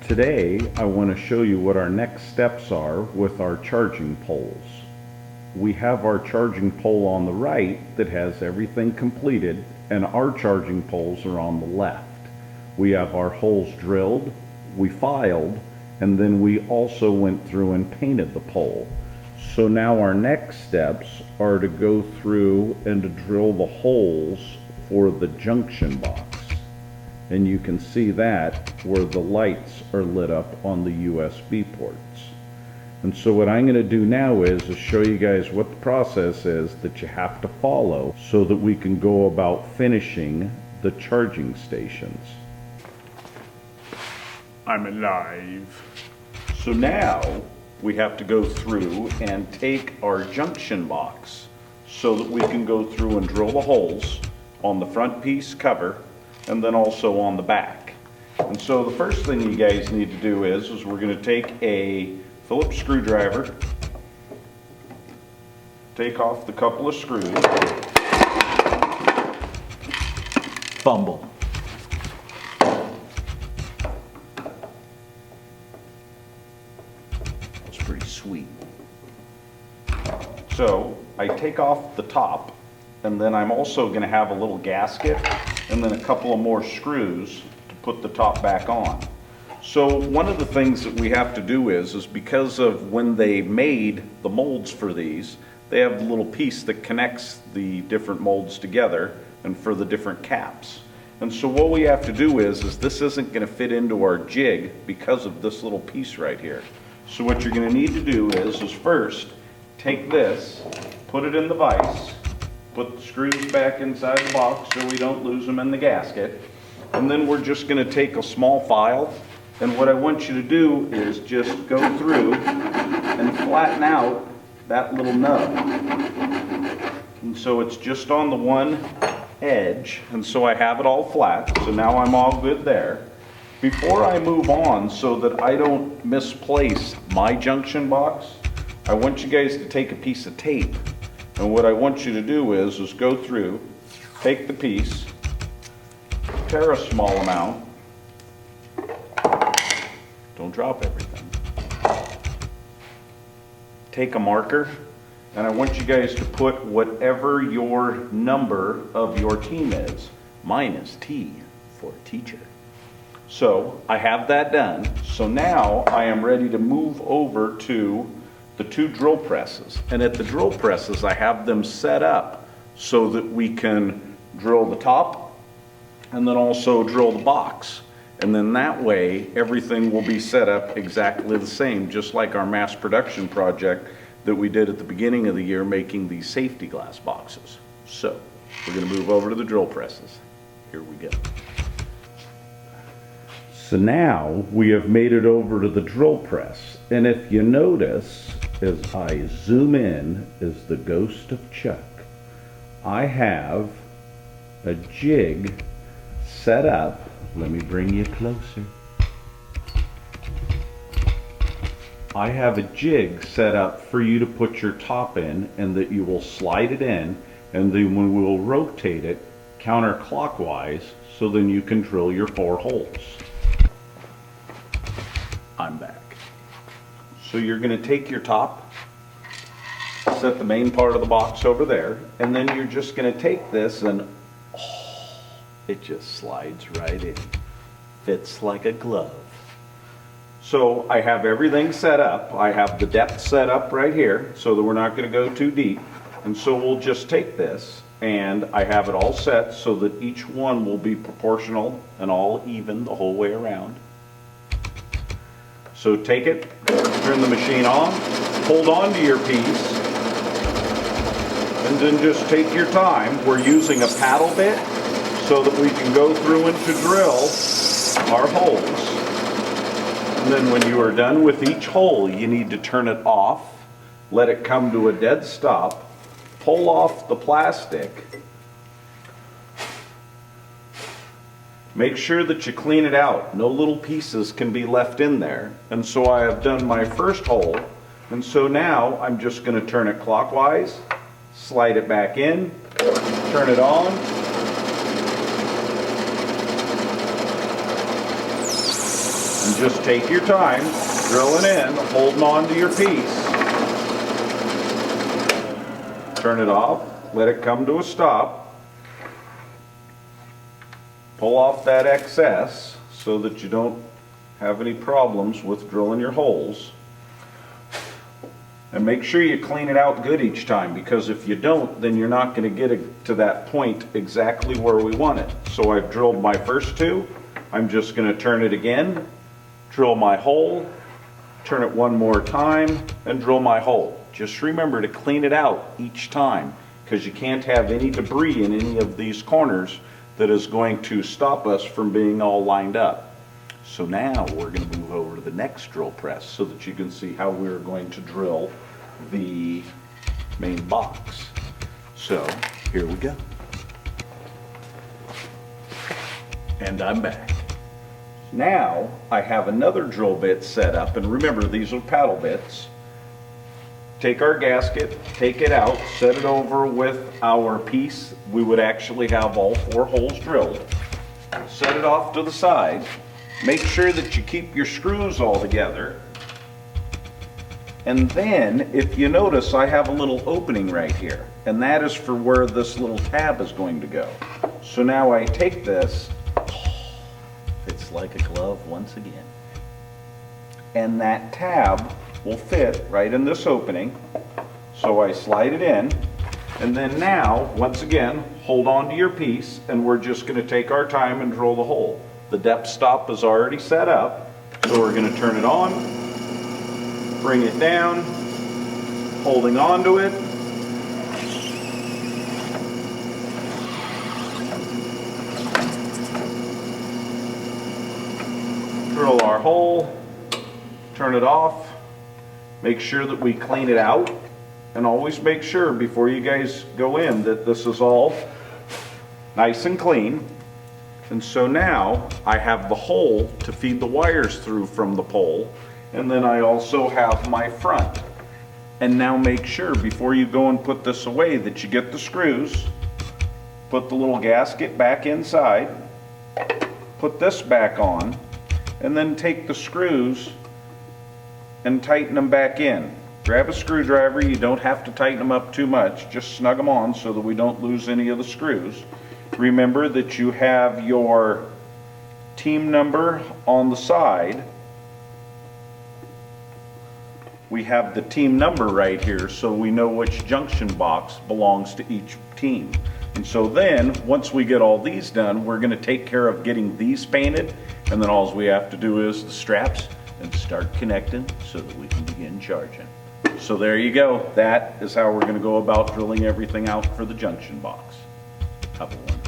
Today I want to show you what our next steps are with our charging poles. We have our charging pole on the right that has everything completed, and our charging poles are on the left. We have our holes drilled, we filed, and then we also went through and painted the pole. So now our next steps are to go through and to drill the holes for the junction box. And you can see that where the lights are lit up on the USB ports. And so what I'm going to do now is show you guys what the process is that you have to follow so that we can go about finishing the charging stations. I'm alive. So now we have to go through and take our junction box so that we can go through and drill the holes on the front piece cover and then also on the back. And so the first thing you guys need to do is we're going to take a Phillips screwdriver, take off the couple of screws, fumble. That's pretty sweet. So I take off the top, and then I'm also going to have a little gasket and then a couple of more screws to put the top back on. So one of the things that we have to do is because of when they made the molds for these, they have the little piece that connects the different molds together and for the different caps. And so what we have to do is this isn't going to fit into our jig because of this little piece right here. So what you're going to need to do is first take this, put it in the vise, put the screws back inside the box so we don't lose them in the gasket, and then we're just going to take a small file, and what I want you to do is just go through and flatten out that little nub. And so it's just on the one edge, and so I have it all flat, so now I'm all good there. Before I move on, so that I don't misplace my junction box, I want you guys to take a piece of tape. And what I want you to do is go through, take the piece, tear a small amount, don't drop everything. Take a marker, and I want you guys to put whatever your number of your team is. Mine is T for teacher. So I have that done. So now I am ready to move over to the two drill presses, and at the drill presses I have them set up so that we can drill the top and then also drill the box, and then that way everything will be set up exactly the same, just like our mass production project that we did at the beginning of the year making these safety glass boxes. So we're going to move over to the drill presses. Here we go. So now we have made it over to the drill press, and if you notice, as I zoom in as the ghost of Chuck, I have a jig set up. Let me bring you closer. I have a jig set up for you to put your top in, and that you will slide it in, and then we will rotate it counterclockwise so then you can drill your 4 holes. I'm back. So you're going to take your top, set the main part of the box over there, and then you're just going to take this and it just slides right in. Fits like a glove. So I have everything set up. I have the depth set up right here so that we're not going to go too deep. And so we'll just take this, and I have it all set so that each one will be proportional and all even the whole way around. So take it, turn the machine on, hold on to your piece, and then just take your time. We're using a paddle bit so that we can go through and to drill our holes. And then when you are done with each hole, you need to turn it off, let it come to a dead stop, pull off the plastic, make sure that you clean it out. No little pieces can be left in there. And so I have done my first hole, and so now I'm just going to turn it clockwise, slide it back in, turn it on, just take your time, drilling in, holding on to your piece. Turn it off, let it come to a stop. Pull off that excess so that you don't have any problems with drilling your holes. And make sure you clean it out good each time, because if you don't, then you're not going to get it to that point exactly where we want it. So I've drilled my first two. I'm just going to turn it again, drill my hole, turn it one more time, and drill my hole. Just remember to clean it out each time, because you can't have any debris in any of these corners that is going to stop us from being all lined up. So now we're going to move over to the next drill press so that you can see how we're going to drill the main box. So here we go. And I'm back. Now I have another drill bit set up, and remember, these are paddle bits. Take our gasket, take it out, set it over with our piece. We would actually have all 4 holes drilled. Set it off to the side. Make sure that you keep your screws all together. And then, if you notice, I have a little opening right here, and that is for where this little tab is going to go. So now I take this, it's like a glove once again, and that tab will fit right in this opening. So I slide it in, and then now, once again, hold on to your piece, and we're just going to take our time and drill the hole. The depth stop is already set up, so we're going to turn it on, bring it down, holding on to it. Drill our hole, turn it off, make sure that we clean it out, and always make sure before you guys go in that this is all nice and clean. And so now I have the hole to feed the wires through from the pole, and then I also have my front. And now make sure before you go and put this away that you get the screws, put the little gasket back inside, put this back on, and then take the screws and tighten them back in. Grab a screwdriver. You don't have to tighten them up too much, just snug them on so that we don't lose any of the screws. Remember that you have your team number on the side. We have the team number right here, so we know which junction box belongs to each team. And so then, once we get all these done, we're going to take care of getting these painted, and then all we have to do is the straps and start connecting so that we can begin charging. So there you go. That is how we're going to go about drilling everything out for the junction box. Have a wonderful